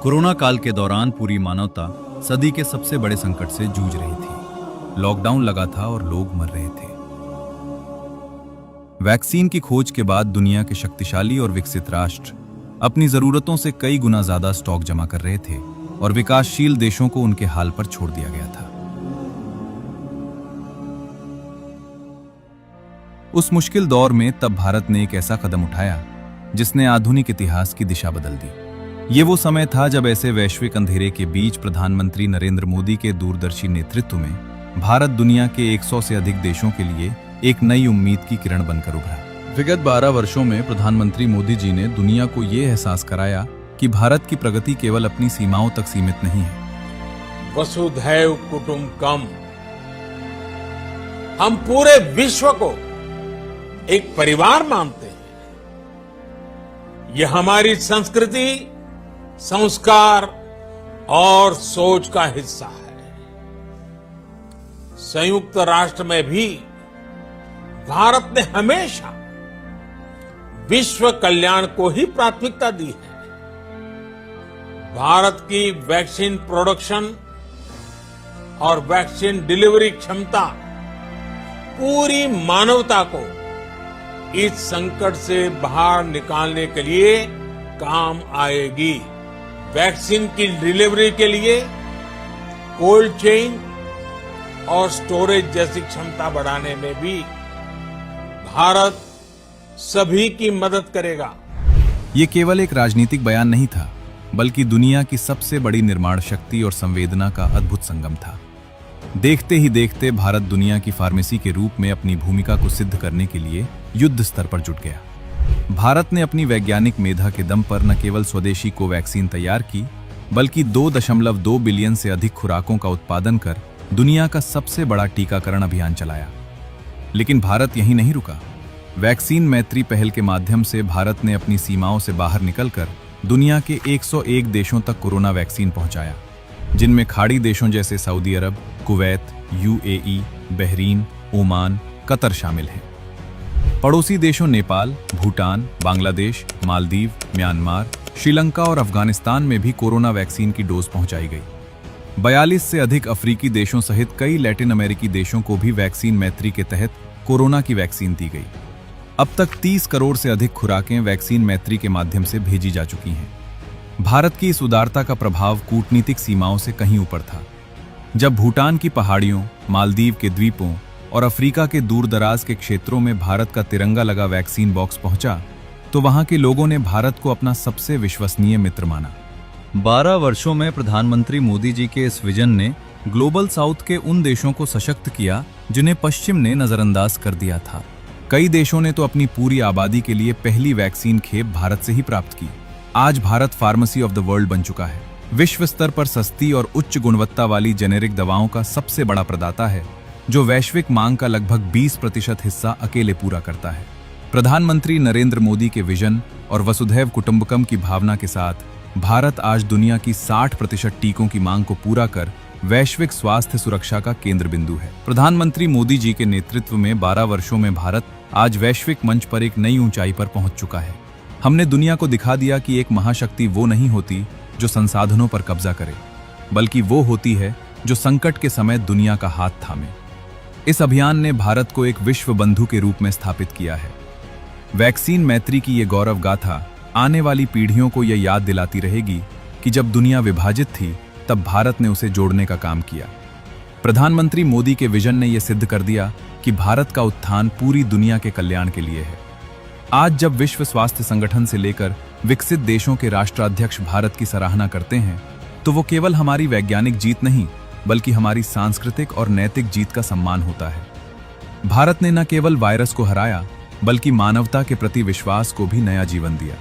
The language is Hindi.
कोरोना काल के दौरान पूरी मानवता सदी के सबसे बड़े संकट से जूझ रही थी। लॉकडाउन लगा था और लोग मर रहे थे। वैक्सीन की खोज के बाद दुनिया के शक्तिशाली और विकसित राष्ट्र अपनी जरूरतों से कई गुना ज्यादा स्टॉक जमा कर रहे थे और विकासशील देशों को उनके हाल पर छोड़ दिया गया था। उस मुश्किल दौर में तब भारत ने एक ऐसा कदम उठाया जिसने आधुनिक इतिहास की दिशा बदल दी। ये वो समय था जब ऐसे वैश्विक अंधेरे के बीच प्रधानमंत्री नरेंद्र मोदी के दूरदर्शी नेतृत्व में भारत दुनिया के 100 से अधिक देशों के लिए एक नई उम्मीद की किरण बनकर उभरा। विगत 12 वर्षों में प्रधानमंत्री मोदी जी ने दुनिया को ये एहसास कराया कि भारत की प्रगति केवल अपनी सीमाओं तक सीमित नहीं है। वसुधैव कुटुंबकम, हम पूरे विश्व को एक परिवार मानते हैं। यह हमारी संस्कृति, संस्कार और सोच का हिस्सा है। संयुक्त राष्ट्र में भी भारत ने हमेशा विश्व कल्याण को ही प्राथमिकता दी है। भारत की वैक्सीन प्रोडक्शन और वैक्सीन डिलीवरी क्षमता पूरी मानवता को इस संकट से बाहर निकालने के लिए काम आएगी। वैक्सीन की डिलीवरी के लिए कोल्ड चेन और स्टोरेज जैसी क्षमता बढ़ाने में भी भारत सभी की मदद करेगा। ये केवल एक राजनीतिक बयान नहीं था, बल्कि दुनिया की सबसे बड़ी निर्माण शक्ति और संवेदना का अद्भुत संगम था। देखते ही देखते भारत दुनिया की फार्मेसी के रूप में अपनी भूमिका को सिद्ध करने के लिए युद्ध स्तर पर जुट गया। भारत ने अपनी वैज्ञानिक मेधा के दम पर न केवल स्वदेशी कोवैक्सीन तैयार की, बल्कि 2.2 बिलियन से अधिक खुराकों का उत्पादन कर दुनिया का सबसे बड़ा टीकाकरण अभियान चलाया। लेकिन भारत यहीं नहीं रुका। वैक्सीन मैत्री पहल के माध्यम से भारत ने अपनी सीमाओं से बाहर निकलकर दुनिया के 101 देशों तक कोरोना वैक्सीन पहुंचाया, जिनमें खाड़ी देशों जैसे सऊदी अरब, Kuwait, UAE, Bahrain, Oman, Qatar शामिल हैं। पड़ोसी देशों नेपाल, भूटान, बांग्लादेश, मालदीव, म्यांमार, श्रीलंका और अफगानिस्तान में भी कोरोना वैक्सीन की डोज पहुंचाई गई। 42 से अधिक अफ्रीकी देशों सहित कई लैटिन अमेरिकी देशों को भी वैक्सीन मैत्री के तहत कोरोना की वैक्सीन दी गई। अब तक 30 करोड़ से अधिक खुराकें वैक्सीन मैत्री के माध्यम से भेजी जा चुकी हैं। भारत की इस उदारता का प्रभाव कूटनीतिक सीमाओं से कहीं ऊपर था। जब भूटान की पहाड़ियों, मालदीव के द्वीपों और अफ्रीका के दूरदराज के क्षेत्रों में भारत का तिरंगा लगा वैक्सीन बॉक्स पहुंचा, तो वहां के लोगों ने भारत को अपना सबसे विश्वसनीय मित्र माना। 12 वर्षों में प्रधानमंत्री मोदी जी के इस विजन ने ग्लोबल साउथ के उन देशों को सशक्त किया जिन्हें पश्चिम ने नजरअंदाज कर दिया था। कई देशों ने तो अपनी पूरी आबादी के लिए पहली वैक्सीन खेप भारत से ही प्राप्त की। आज Bharat pharmacy of the world बन चुका है। विश्व स्तर पर सस्ती और उच्च गुणवत्ता वाली जेनेरिक दवाओं का सबसे बड़ा प्रदाता है, जो वैश्विक मांग का लगभग 20% हिस्सा अकेले पूरा करता है। प्रधानमंत्री नरेंद्र मोदी के विजन और वसुधैव कुटुंबकम की भावना के साथ भारत आज दुनिया की 60% टीकों की मांग को पूरा कर वैश्विक स्वास्थ्य सुरक्षा का केंद्र बिंदु है। प्रधानमंत्री मोदी जी के नेतृत्व में 12 वर्षों में भारत आज वैश्विक मंच पर एक नई ऊंचाई पर पहुंच चुका है। हमने दुनिया को दिखा दिया कि एक महाशक्ति वो नहीं होती जो संसाधनों पर कब्जा करे, बल्कि वो होती है जो संकट के समय दुनिया का हाथ थामे। इस अभियान ने भारत को एक विश्व बंधु के रूप में स्थापित किया है। वैक्सीन मैत्री की ये गौरव गाथा आने वाली पीढ़ियों को यह याद दिलाती रहेगी कि जब दुनिया विभाजित थी, तब भारत ने उसे जोड़ने का काम किया। प्रधानमंत्री मोदी के विजन ने यह सिद्ध कर दिया कि भारत का उत्थान पूरी दुनिया के कल्याण के लिए है। आज जब विश्व स्वास्थ्य संगठन से लेकर विकसित देशों के राष्ट्राध्यक्ष भारत की सराहना करते हैं, तो वो केवल हमारी वैज्ञानिक जीत नहीं, बल्कि हमारी सांस्कृतिक और नैतिक जीत का सम्मान होता है। भारत ने न केवल वायरस को हराया, बल्कि मानवता के प्रति विश्वास को भी नया जीवन दिया।